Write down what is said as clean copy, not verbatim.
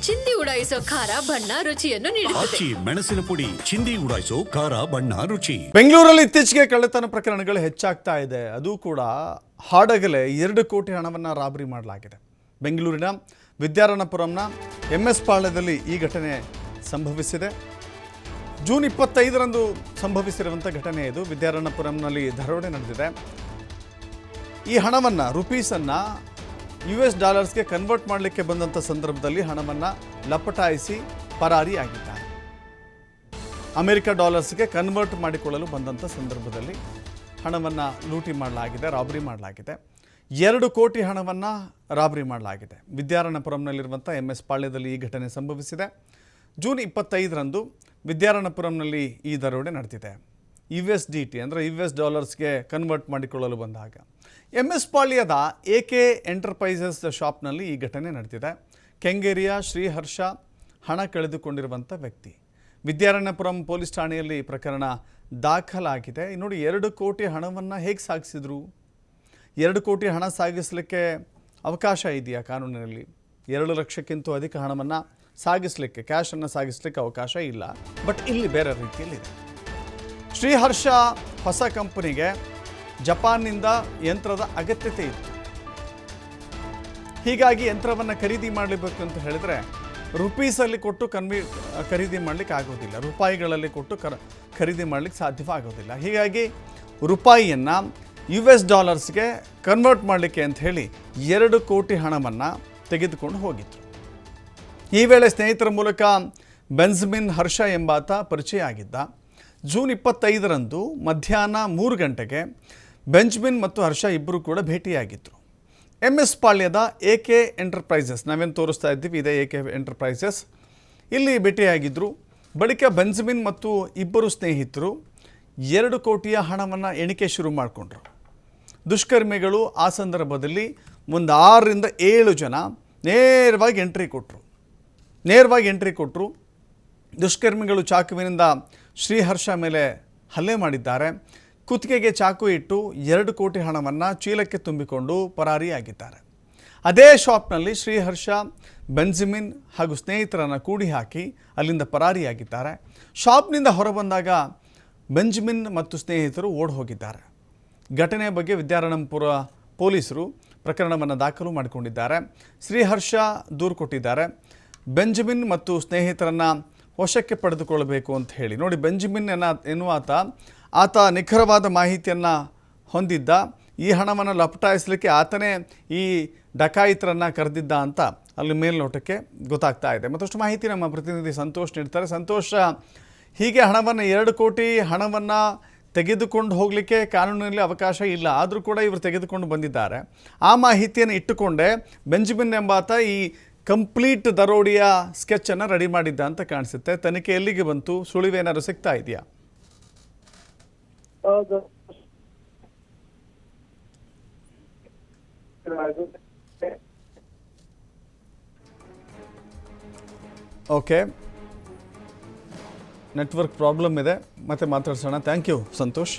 ಚಿಂದಿ ಉಡಾಯಿಸೋ ಖಾರ ಬಣ್ಣ ರುಚಿಯನ್ನು ನೀಡುತ್ತದೆ. ಮೆಣಸಿನ ಪುಡಿ ಚಿಂದಿ ಉಡಾಯಿಸೋ ಖಾರ ಬಣ್ಣ ರುಚಿ. ಬೆಂಗಳೂರಲ್ಲಿ ಇತ್ತೀಚೆಗೆ ಕಳ್ಳತನ ಪ್ರಕರಣಗಳು ಹೆಚ್ಚಾಗ್ತಾ ಇದೆ. ಅದು ಕೂಡ ಹಾಡಗಲೇ 2 ಕೋಟಿ ಹಣವನ್ನು ರಾಬರಿ ಮಾಡಲಾಗಿದೆ. ಬೆಂಗಳೂರಿನ ವಿದ್ಯಾರಣ್ಯಪುರಂನ MS ಪಾಳ್ಯದಲ್ಲಿ ಈ ಘಟನೆ ಸಂಭವಿಸಿದೆ. ಜೂನ್ 25ರಂದು ಸಂಭವಿಸಿರುವಂಥ ಘಟನೆ ಇದು. ವಿದ್ಯಾರಣ್ಯಪುರಂನಲ್ಲಿ ದರೋಡೆ ನಡೆದಿದೆ. ಈ ಹಣವನ್ನು ರುಪೀಸನ್ನು US ಡಾಲರ್ಸ್ಗೆ ಕನ್ವರ್ಟ್ ಮಾಡಲಿಕ್ಕೆ ಬಂದಂಥ ಸಂದರ್ಭದಲ್ಲಿ ಹಣವನ್ನು ಲಪಟಾಯಿಸಿ ಪರಾರಿಯಾಗಿದ್ದಾರೆ. ಅಮೆರಿಕ ಡಾಲರ್ಸ್ಗೆ ಕನ್ವರ್ಟ್ ಮಾಡಿಕೊಳ್ಳಲು ಬಂದಂಥ ಸಂದರ್ಭದಲ್ಲಿ ಹಣವನ್ನು ಲೂಟಿ ಮಾಡಲಾಗಿದೆ, ರಾಬರಿ ಮಾಡಲಾಗಿದೆ. 2 ಕೋಟಿ ಹಣವನ್ನು ರಾಬರಿ ಮಾಡಲಾಗಿದೆ. ವಿದ್ಯಾರಣ್ಯಪುರಂನಲ್ಲಿರುವಂಥ MS ಪಾಳ್ಯದಲ್ಲಿ ಈ ಘಟನೆ ಸಂಭವಿಸಿದೆ. ಜೂನ್ 25ರಂದು ವಿದ್ಯಾರಣ್ಯಪುರಂನಲ್ಲಿ ಈ ದರೋಡೆ ನಡೆದಿದೆ. USDT ಅಂದರೆ US ಡಾಲರ್ಸ್ಗೆ ಕನ್ವರ್ಟ್ ಮಾಡಿಕೊಳ್ಳಲು ಬಂದಾಗ MS ಪಾಳ್ಯದ AK ಎಂಟರ್ಪ್ರೈಸಸ್ ಶಾಪ್ನಲ್ಲಿ ಈ ಘಟನೆ ನಡೆದಿದೆ. ಕೆಂಗೇರಿಯ ಶ್ರೀಹರ್ಷ ಹಣ ಕಳೆದುಕೊಂಡಿರುವಂಥ ವ್ಯಕ್ತಿ. ವಿದ್ಯಾರಣ್ಯಪುರಂ ಪೊಲೀಸ್ ಠಾಣೆಯಲ್ಲಿ ಪ್ರಕರಣ ದಾಖಲಾಗಿದೆ. ನೋಡಿ, 2 ಕೋಟಿ ಹಣವನ್ನು ಹೇಗೆ ಸಾಗಿಸಿದ್ರು? 2 ಕೋಟಿ ಹಣ ಸಾಗಿಸಲಿಕ್ಕೆ ಅವಕಾಶ ಇದೆಯಾ ಕಾನೂನಿನಲ್ಲಿ? 2 ಲಕ್ಷಕ್ಕಿಂತ ಅಧಿಕ ಹಣವನ್ನು ಸಾಗಿಸಲಿಕ್ಕೆ, ಕ್ಯಾಶನ್ನು ಸಾಗಿಸಲಿಕ್ಕೆ ಅವಕಾಶ ಇಲ್ಲ. ಬಟ್ ಇಲ್ಲಿ ಬೇರೆ ರೀತಿಯಲ್ಲಿದೆ. ಶ್ರೀಹರ್ಷ ಹೊಸ ಕಂಪನಿಗೆ ಜಪಾನ್ನಿಂದ ಯಂತ್ರದ ಅಗತ್ಯತೆ ಇತ್ತು. ಹೀಗಾಗಿ ಯಂತ್ರವನ್ನು ಖರೀದಿ ಮಾಡಲೇಬೇಕು ಅಂತ ಹೇಳಿದ್ರೆ ರುಪೀಸಲ್ಲಿ ಕೊಟ್ಟು ಖರೀದಿ ಮಾಡಲಿಕ್ಕೆ ಆಗೋದಿಲ್ಲ, ರೂಪಾಯಿಗಳಲ್ಲಿ ಕೊಟ್ಟು ಖರೀದಿ ಮಾಡಲಿಕ್ಕೆ ಸಾಧ್ಯವಾಗೋದಿಲ್ಲ. ಹೀಗಾಗಿ ರೂಪಾಯಿಯನ್ನು US ಡಾಲರ್ಸ್ಗೆ ಕನ್ವರ್ಟ್ ಮಾಡಲಿಕ್ಕೆ ಅಂತ ಹೇಳಿ 2 ಕೋಟಿ ಹಣವನ್ನು ತೆಗೆದುಕೊಂಡು ಹೋಗಿದ್ರು. ಈ ವೇಳೆ ಸ್ನೇಹಿತರ ಮೂಲಕ ಬೆಂಜಮಿನ್ ಹರ್ಷ ಎಂಬಾತ ಪರಿಚಯ ಆಗಿದ್ದ. ಜೂನ್ 25ರಂದು ಮಧ್ಯಾಹ್ನ 3 ಗಂಟೆಗೆ ಬೆಂಜಮಿನ್ ಮತ್ತು ಹರ್ಷ ಇಬ್ಬರು ಕೂಡ ಭೇಟಿಯಾಗಿದ್ದರು. MS ಪಾಳ್ಯದ AK ಎಂಟರ್ಪ್ರೈಸಸ್, ನಾವೇನು ತೋರಿಸ್ತಾ ಇದ್ದೀವಿ ಇದೇ AK ಎಂಟರ್ಪ್ರೈಸಸ್, ಇಲ್ಲಿ ಭೇಟಿಯಾಗಿದ್ದರು. ಬಳಿಕ ಬೆಂಜಮಿನ್ ಮತ್ತು ಇಬ್ಬರು ಸ್ನೇಹಿತರು 2 ಕೋಟಿಯ ಹಣವನ್ನು ಎಣಿಕೆ ಶುರು ಮಾಡಿಕೊಂಡ್ರು. ದುಷ್ಕರ್ಮಿಗಳು ಆ ಸಂದರ್ಭದಲ್ಲಿ ಒಂದು 6ರಿಂದ 7 ಜನ ನೇರವಾಗಿ ಎಂಟ್ರಿ ಕೊಟ್ಟರು. ದುಷ್ಕರ್ಮಿಗಳು ಚಾಕುವಿನಿಂದ ಶ್ರೀಹರ್ಷ ಮೇಲೆ ಹಲ್ಲೆ ಮಾಡಿದ್ದಾರೆ. ಕುತ್ತಿಗೆಗೆ ಚಾಕು ಇಟ್ಟು 2 ಕೋಟಿ ಹಣವನ್ನು ಚೀಲಕ್ಕೆ ತುಂಬಿಕೊಂಡು ಪರಾರಿಯಾಗಿದ್ದಾರೆ. ಅದೇ ಶಾಪ್ನಲ್ಲಿ ಶ್ರೀಹರ್ಷ, ಬೆಂಜಮಿನ್ ಹಾಗೂ ಸ್ನೇಹಿತರನ್ನು ಕೂಡಿ ಹಾಕಿ ಅಲ್ಲಿಂದ ಪರಾರಿಯಾಗಿದ್ದಾರೆ. ಶಾಪ್ನಿಂದ ಹೊರಬಂದಾಗ ಬೆಂಜಮಿನ್ ಮತ್ತು ಸ್ನೇಹಿತರು ಓಡಿ ಹೋಗಿದ್ದಾರೆ. ಘಟನೆಯ ಬಗ್ಗೆ ವಿದ್ಯಾರಣ್ಯಪುರ ಪೊಲೀಸರು ಪ್ರಕರಣವನ್ನು ದಾಖಲು ಮಾಡಿಕೊಂಡಿದ್ದಾರೆ. ಶ್ರೀಹರ್ಷ ದೂರು ಕೊಟ್ಟಿದ್ದಾರೆ. ಬೆಂಜಮಿನ್ ಮತ್ತು ಸ್ನೇಹಿತರನ್ನು ವಶಕ್ಕೆ ಪಡೆದುಕೊಳ್ಳಬೇಕು ಅಂತ ಹೇಳಿ. ನೋಡಿ, ಬೆಂಜಮಿನ್ ಆತ ನಿಖರವಾದ ಮಾಹಿತಿಯನ್ನು ಹೊಂದಿದ್ದ. ಈ ಹಣವನ್ನು ಲಪಟಾಯಿಸಲಿಕ್ಕೆ ಆತನೇ ಈ ಡಕಾಯಿತರನ್ನು ಕರೆದಿದ್ದ ಅಂತ ಅಲ್ಲಿ ಮೇಲ್ನೋಟಕ್ಕೆ ಗೊತ್ತಾಗ್ತಾ ಇದೆ. ಮತ್ತಷ್ಟು ಮಾಹಿತಿ ನಮ್ಮ ಪ್ರತಿನಿಧಿ ಸಂತೋಷ್ ನೀಡ್ತಾರೆ. ಸಂತೋಷ, ಹೀಗೆ ಹಣವನ್ನು 2 ಕೋಟಿ ಹಣವನ್ನು ತೆಗೆದುಕೊಂಡು ಹೋಗಲಿಕ್ಕೆ ಕಾನೂನಿನಲ್ಲಿ ಅವಕಾಶ ಇಲ್ಲ, ಆದರೂ ಕೂಡ ಇವರು ತೆಗೆದುಕೊಂಡು ಬಂದಿದ್ದಾರೆ. ಆ ಮಾಹಿತಿಯನ್ನು ಇಟ್ಟುಕೊಂಡೇ ಬೆಂಜಮಿನ್ ಎಂಬಾತ ಈ ಕಂಪ್ಲೀಟ್ ದರೋಡಿಯ ಸ್ಕೆಚನ್ನು ರೆಡಿ ಮಾಡಿದ್ದ ಅಂತ ಕಾಣಿಸುತ್ತೆ. ತನಿಖೆ ಎಲ್ಲಿಗೆ ಬಂತು? ಸುಳಿವೇನಾದ್ರು ಸಿಗ್ತಾ ಇದೆಯಾ? ಓಕೆ, ನೆಟ್ವರ್ಕ್ ಪ್ರಾಬ್ಲಮ್ ಇದೆ, ಮತ್ತೆ ಮಾತಾಡ್ಸೋಣ. Thank you Santosh.